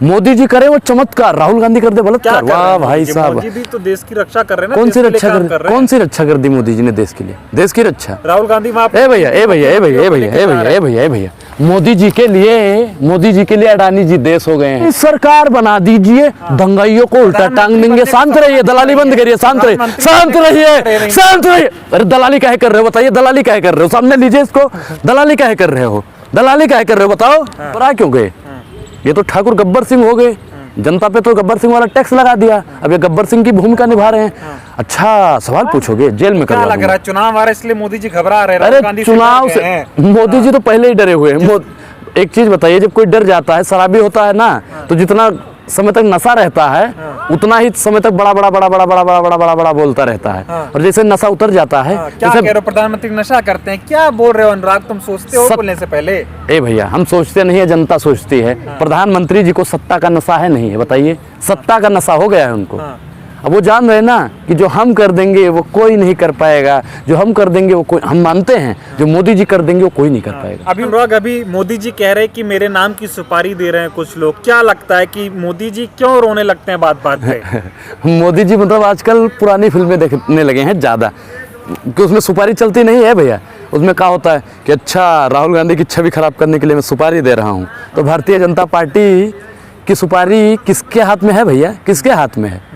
मोदी जी करे वो चमत्कार, राहुल गांधी कर दे बलात्कार। वाह भाई साहब, मोदी भी तो देश की रक्षा कर रहे हैं ना। कौन सी रक्षा कर दी मोदी जी ने देश के लिए? देश की रक्षा। राहुल गांधी ए भैया मोदी जी के लिए अडानी जी देश हो गए हैं। सरकार बना दीजिए, दंगाइयों को उल्टा टांग देंगे। शांत रहिए, दलाली बंद करिए, शांत रहिए। अरे दलाली काहे कर रहे हो बताइए, दलाली काहे कर रहे हो? सामने लीजिए इसको, दलाली काहे कर रहे हो बताओ। पर आ क्यों गए? ये तो ठाकुर गब्बर सिंह हो गए, जनता पे तो गब्बर सिंह वाला टैक्स लगा दिया, अब ये गब्बर सिंह की भूमिका निभा रहे हैं। अच्छा सवाल पूछोगे, जेल में करवा लग रहा है चुनाव आ रहा है इसलिए मोदी जी घबरा रहे हैं। अरे चुनाव से मोदी जी तो पहले ही डरे हुए हैं। एक चीज बताइए, जब कोई डर जाता है, शराबी होता है ना, तो जितना समय तक नशा रहता है उतना ही समय तक बड़ा बोलता रहता है, और जैसे नशा उतर जाता है। क्या कह रहे हो, प्रधानमंत्री नशा करते हैं? क्या बोल रहे हो अनुराग, तुम सोचते हो बोलने से पहले? ए भैया, हम सोचते नहीं है, जनता सोचती है। प्रधानमंत्री जी को सत्ता का नशा है नहीं है? बताइए, सत्ता का नशा हो गया है उनको। अब वो जान रहे ना कि जो हम कर देंगे वो कोई नहीं कर पाएगा, जो हम कर देंगे वो कोई, हम मानते हैं जो मोदी जी कर देंगे वो कोई नहीं कर पाएगा। अभी मोदी जी कह रहे हैं कि मेरे नाम की सुपारी दे रहे हैं कुछ लोग। क्या लगता है कि मोदी जी क्यों रोने लगते हैं बात बात पे? मोदी जी मतलब आजकल पुरानी फिल्में देखने लगे हैं ज्यादा, कि उसमें सुपारी चलती नहीं है भैया। उसमें क्या होता है कि अच्छा, राहुल गांधी की छवि खराब करने के लिए मैं सुपारी दे रहा हूँ। तो भारतीय जनता पार्टी की सुपारी किसके हाथ में है भैया? किसके हाथ में है?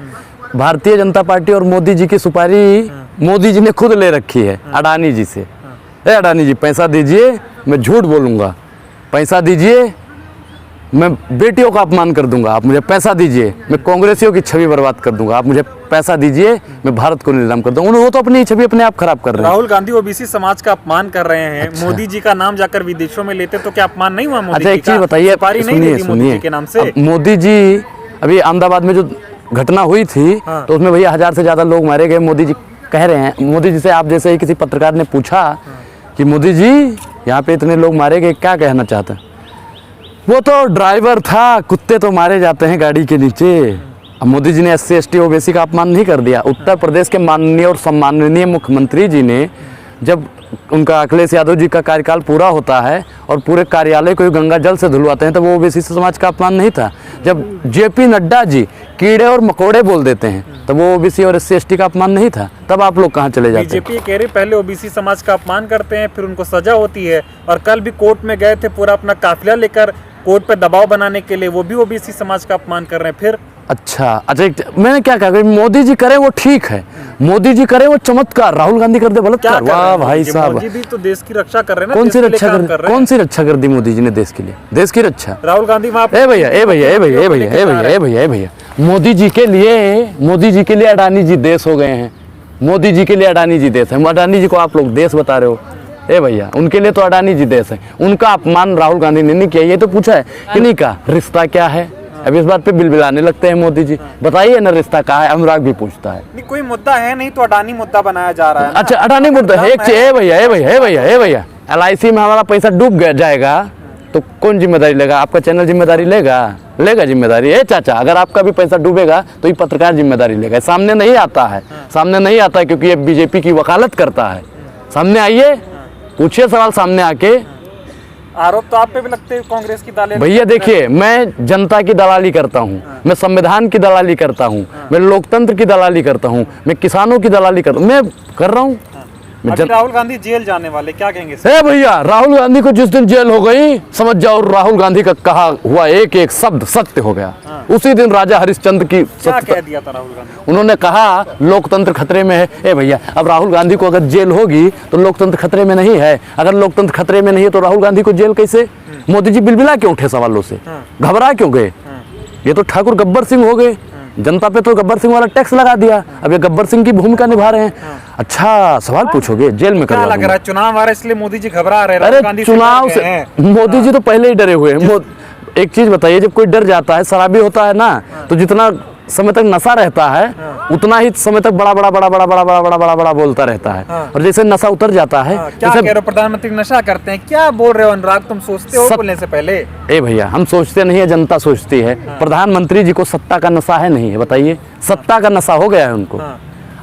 भारतीय जनता पार्टी और मोदी जी की सुपारी मोदी जी ने खुद ले रखी है अडानी जी से। अडानी जी पैसा दीजिए, मैं झूठ बोलूँगा, पैसा दीजिए, मैं बेटियों का अपमान कर दूंगा, आप मुझे पैसा दीजिए, मैं कांग्रेसियों की छवि बर्बाद कर दूंगा, आप मुझे पैसा दीजिए, मैं भारत को नीलाम कर दूंगा। वो तो अपनी छवि अपने आप खराब कर रहे हैं। राहुल गांधी ओबीसी समाज का अपमान कर रहे हैं। अच्छा। मोदी जी का नाम जाकर विदेशों में लेते तो क्या अपमान नहीं हुआ? मोदी अच्छा एक चीज बताइए, सुनिए, मोदी जी अभी अहमदाबाद में जो घटना हुई थी, तो उसमें भैया 1000 से ज्यादा लोग मारे गए। मोदी जी कह रहे हैं, मोदी जी से आप जैसे ही किसी पत्रकार ने पूछा कि मोदी जी यहाँ पे इतने लोग मारे गए, क्या कहना चाहते हैं? वो तो ड्राइवर था, कुत्ते तो मारे जाते हैं गाड़ी के नीचे। अब मोदी जी ने SC ST OBC का अपमान नहीं कर दिया। उत्तर प्रदेश के माननीय और सम्माननीय मुख्यमंत्री जी ने, जब उनका अखिलेश यादव जी का कार्यकाल पूरा होता है और पूरे कार्यालय को गंगा जल से धुलवाते हैं, तो वो ओबीसी समाज का अपमान नहीं था। जब JP नड्डा जी कीड़े और मकोड़े बोल देते हैं, तो वो ओबीसी और SC ST का अपमान नहीं था। तब आप लोग कहाँ चले जाते हैं? बीजेपी कह रही पहले ओबीसी समाज का अपमान करते हैं, फिर उनको सजा होती है। और कल भी कोर्ट में गए थे, पूरा अपना काफिला लेकर कोर्ट पे दबाव बनाने के लिए, वो भी ओबीसी समाज का अपमान कर रहे हैं। फिर अच्छा, मैंने क्या कहा, मोदी जी करे वो ठीक है, मोदी जी करे वो चमत्कार, राहुल गांधी कर दे बलात्कार। वाह भाई साहब, मोदी भी तो देश की रक्षा कर रहे हैं ना। कौन सी रक्षा कर दी मोदी जी ने देश के लिए? देश की रक्षा। राहुल गांधी भैया मोदी जी के लिए अडानी जी देश हो गए हैं। मोदी जी के लिए अडानी जी देश है। अडानी जी को आप लोग देश बता रहे हो? भैया, उनके लिए तो अडानी जी देश है। उनका अपमान राहुल गांधी ने नहीं किया। ये तो पूछा है कि नहीं का रिश्ता क्या है? अब इस बात पे बिलबिलाने लगते हैं मोदी जी। बताइए ना, रिश्ता कहाँ है? अनुराग भी पूछता है। नहीं, कोई मुद्दा है नहीं तो अडानी मुद्दा बनाया जा रहा है। अच्छा, अडानी मुद्दा है। भैया LIC में हमारा पैसा डूब जाएगा तो कौन जिम्मेदारी लेगा? आपका चैनल जिम्मेदारी लेगा जिम्मेदारी? चाचा, अगर आपका भी पैसा डूबेगा तो ये पत्रकार जिम्मेदारी लेगा। सामने नहीं आता है, क्योंकि ये बीजेपी की वकालत करता है। सामने आइए, पूछिए सवाल सामने आके। आरोप तो आप पे भी लगते हैं कांग्रेस की दलाली। भैया देखिए, मैं जनता की दलाली करता हूँ, मैं संविधान की दलाली करता हूँ, मैं लोकतंत्र की दलाली करता हूँ, मैं किसानों की दलाली करता हूँ, मैं कर रहा हूँ। राहुल गांधी जेल जाने वाले, क्या कहेंगे? भैया, राहुल गांधी को जिस दिन जेल हो गई, समझ जाओ राहुल गांधी का कहा हुआ एक एक शब्द सत्य हो गया। उसी दिन राजा हरिश्चंद्र की क्या कह दिया था राहुल गांधी? उन्होंने कहा लोकतंत्र खतरे में है। भैया, अब राहुल गांधी को अगर जेल होगी तो लोकतंत्र खतरे में नहीं है। अगर लोकतंत्र खतरे में नहीं है तो राहुल गांधी को जेल कैसे? मोदी जी बिलबिला क्यों उठे सवालों से? घबरा क्यों गए? ये तो ठाकुर गब्बर सिंह हो गए, जनता पे तो गब्बर सिंह वाला टैक्स लगा दिया, अब ये गब्बर सिंह की भूमिका निभा रहे हैं। अच्छा सवाल पूछोगे, जेल में करवा लग रहा है चुनाव आ रहा है इसलिए मोदी जी घबरा रहे हैं? अरे चुनाव से मोदी जी तो पहले ही डरे हुए हैं। एक चीज बताइए, जब कोई डर जाता है, शराबी होता है ना, तो जितना समय तक नशा रहता है उतना ही समय तक बड़ा बोलता रहता है, और जैसे नशा उतर जाता है। क्या कह रहे हो, प्रधानमंत्री नशा करते हैं? क्या बोल रहे हो अनुराग, तुम सोचते हो बोलने से पहले? भैया, हम सोचते नहीं है, जनता सोचती है। प्रधानमंत्री जी को सत्ता का नशा है नहीं है? बताइए, सत्ता का नशा हो गया है उनको।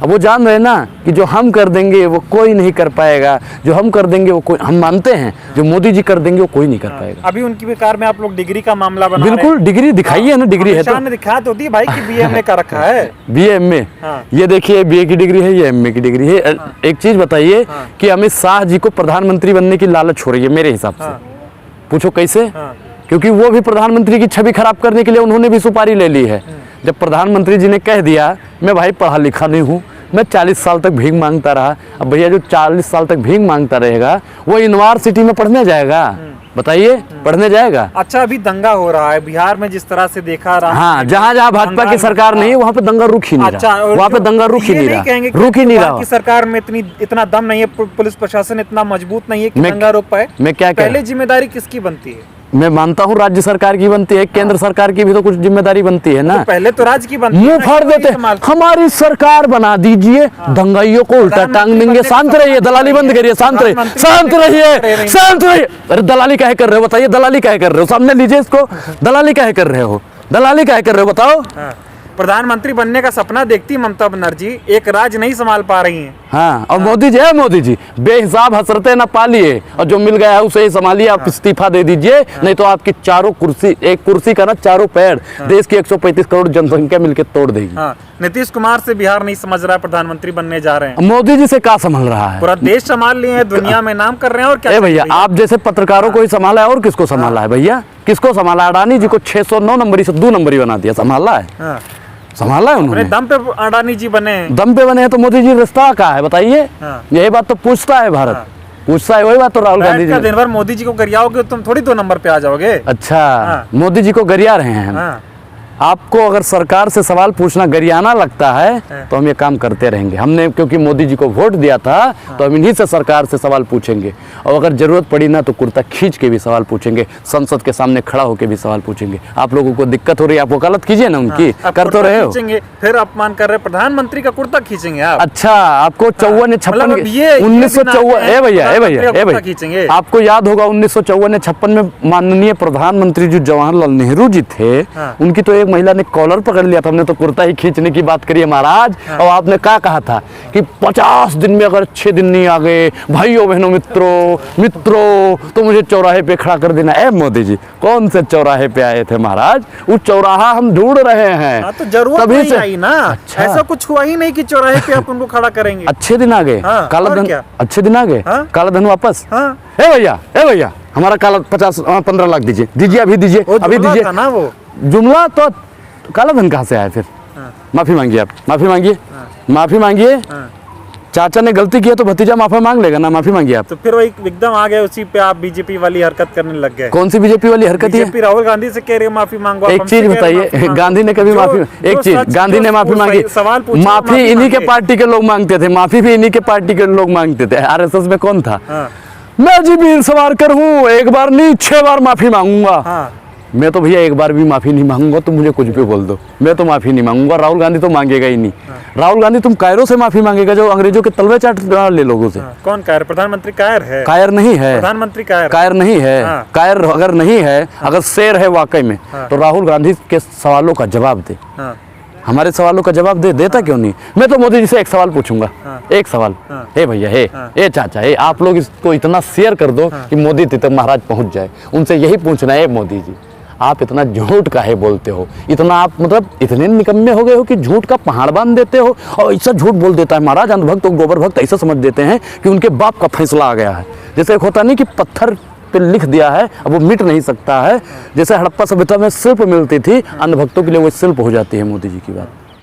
अब वो जान रहे ना कि जो हम कर देंगे वो कोई नहीं कर पाएगा, जो हम कर देंगे वो कोई, हम मानते हैं जो मोदी जी कर देंगे वो कोई नहीं कर पाएगा। अभी उनकी भी कार में आप लोग डिग्री का मामला बना बिल्कुल डिग्री दिखाइए ना, डिग्री है तो दिखा तो दी भाई कि बीए का रखा है। बीए एमए, ये देखिए बीए की डिग्री है, ये एमए की डिग्री है। एक चीज बताइए कि अमित शाह जी को प्रधानमंत्री बनने की लालच हो रही है मेरे हिसाब से। पूछो कैसे? क्योंकि वो भी प्रधानमंत्री की छवि खराब करने के लिए उन्होंने भी सुपारी ले ली है। जब प्रधानमंत्री जी ने कह दिया मैं भाई पढ़ा लिखा नहीं हूँ, मैं 40 साल तक भीख मांगता रहा, अब भैया जो 40 साल तक भीख मांगता रहेगा वो यूनिवर्सिटी में पढ़ने जाएगा? बताइए, पढ़ने जाएगा? अच्छा अभी दंगा हो रहा है बिहार में जिस तरह से देखा रहा। हाँ, जहाँ जहाँ भाजपा की सरकार नहीं है वहाँ पे दंगा रुक ही नहीं रहा। वहाँ पे दंगा रुक ही नहीं रहा, रुक ही नहीं रहा। की सरकार में इतना दम नहीं है, पुलिस प्रशासन इतना मजबूत नहीं है कि दंगा रोक पाए। मैं क्या पहले जिम्मेदारी किसकी बनती है? मैं मानता हूँ राज्य सरकार की बनती है, केंद्र सरकार की भी तो कुछ जिम्मेदारी बनती है ना। तो पहले तो राज्य की बनती है। मुंह फाड़ देते, हमारी सरकार बना दीजिए, दंगाइयों को उल्टा टांग देंगे। शांत रहिए, दलाली बंद करिए, शांत रहिए, शांत रहिए, शांत रहिए। अरे दलाली काहे कर रहे हो? बताइए दलाली काहे कर रहे हो? सामने लीजिए इसको, दलाली काहे कर रहे हो? दलाली काहे कर रहे हो बताओ? प्रधानमंत्री बनने का सपना देखती ममता बनर्जी, एक राज नहीं संभाल पा रही हैं। हाँ, और मोदी जी है, मोदी जी बेहिसाब हसरतें ना पालिए, और जो मिल गया है उसे ही संभालिए। आप इस्तीफा दे दीजिए, नहीं तो आपकी चारों कुर्सी, एक कुर्सी का ना चारों पैर देश की 135 करोड़ जनसंख्या मिलकर तोड़ देगी। नीतीश कुमार से बिहार नहीं समझ रहा है प्रधानमंत्री बनने जा रहे हैं। मोदी जी से क्या संभल रहा है? पूरा देश संभाल लिए हैं, दुनिया में नाम कर रहे हैं। और क्या भैया, आप जैसे पत्रकारों को ही संभाला है, और किसको संभाला है भैया? किसको संभाला? अडानी जी को 609 नंबरी से 2 नंबरी बना दिया, संभाला है? संभाला है उन्होंने? दम पे अडानी जी बने, दम पे बने हैं। तो मोदी जी रिश्ता कहाँ है बताइए? यही बात तो पूछता है भारत, पूछता है। वही बात तो राहुल गांधी जी दिन भर मोदी जी को गरियाओगे तुम थोड़ी 2 नंबर पे आ जाओगे। अच्छा, मोदी जी को गरिया रहे हैं हम। आपको अगर सरकार से सवाल पूछना गरियाना लगता है तो हम ये काम करते रहेंगे। हमने क्योंकि मोदी जी को वोट दिया था तो हम इन्हीं से सरकार से सवाल पूछेंगे, और अगर जरूरत पड़ी ना तो कुर्ता खींच के भी सवाल पूछेंगे, संसद के सामने खड़ा होकर भी सवाल पूछेंगे। आप लोगों को दिक्कत हो रही है, आपको गलत कीजिए ना उनकी, कर तो रहे हो। फिर अपमान कर रहे प्रधानमंत्री का कुर्ता खींचेंगे आप। अच्छा, आपको 54-56 भैया, आपको याद होगा 1954-56 में माननीय प्रधानमंत्री जो जवाहरलाल नेहरू जी थे, उनकी तो एक महिला ने कॉलर पकड़ लिया था, हमने तो कुर्ता ही खींचने की बात करी है महाराज। और आपने क्या कहा था कि 50 दिन में अगर 6 दिन नहीं आ गए, भाइयों बहनों मित्रों तो मुझे चौराहे पे खड़ा कर देना। मोदी जी कौन से चौराहे पे आए थे महाराज? वो चौराहा हम ढूंढ रहे हैं। तो जरूरत नहीं आई ना। अच्छा। ऐसा कुछ हुआ ही नहीं कि चौराहे पे आप उनको खड़ा करेंगे। अच्छे दिन आ गए, काला धन, अच्छे दिन आ गए, काला धन वापस। भैया हमारा काला 15 लाख दीजिए, अभी दीजिए, अभी दीजिए ना। वो जुमला तो काला धन कहाँ से आया फिर? माफी मांगिए, आप माफी मांगिए, माफी मांगिए। चाचा ने गलती की है तो भतीजा माफी मांग लेगा ना, माफी मांगिए आप। तो फिर वो एकदम आ गए उसी पे, आप बीजेपी वाली हरकत करने लग गए। कौन सी बीजेपी वाली हरकत है? राहुल गांधी से कह रहे हैं माफी मांगो। एक चीज बताइए, गांधी ने कभी माफी, एक चीज, गांधी ने माफी मांगी? माफी इन्हीं के पार्टी के लोग मांगते थे, माफी भी इन्हीं के पार्टी के लोग मांगते थे। आरएसएस में कौन था? मैं जी वीर सावरकर हूँ, एक बार नहीं 6 बार माफी मांगूंगा। मैं तो भैया एक बार भी माफी नहीं मांगूंगा, तुम मुझे कुछ भी बोल दो, मैं तो माफी नहीं मांगूंगा। राहुल गांधी तो मांगेगा ही नहीं। राहुल गांधी तुम कायरों से माफी मांगेगा जो अंग्रेजों के तलवे चाट ले लोगों से। कौन कायर? प्रधानमंत्री कायर है? कायर नहीं है, प्रधानमंत्री कायर नहीं है। कायर अगर नहीं है, अगर शेर है वाकई में, तो राहुल गांधी के सवालों का जवाब दे। हमारे सवालों का जवाब देता क्यों नहीं? मैं तो मोदी जी से एक सवाल पूछूंगा, एक सवाल। हे भैया, हे चाचा, हे आप लोग इसको इतना शेयर कर दो कि मोदी तक महाराज पहुंच जाए। उनसे यही पूछना है, मोदी जी आप इतना झूठ काहे बोलते हो? इतना आप मतलब इतने निकम्मे हो गए हो कि झूठ का पहाड़ बांध देते हो, और ऐसा झूठ बोल देता है महाराज। अंधभक्त और गोबर भक्त ऐसा समझ देते हैं कि उनके बाप का फैसला आ गया है। जैसे एक होता नहीं कि पत्थर पे लिख दिया है, अब वो मिट नहीं सकता है। जैसे हड़प्पा सभ्यता में शिल्प मिलती थी, अंधभक्तों के लिए वो शिल्प हो जाती है मोदी जी की बात।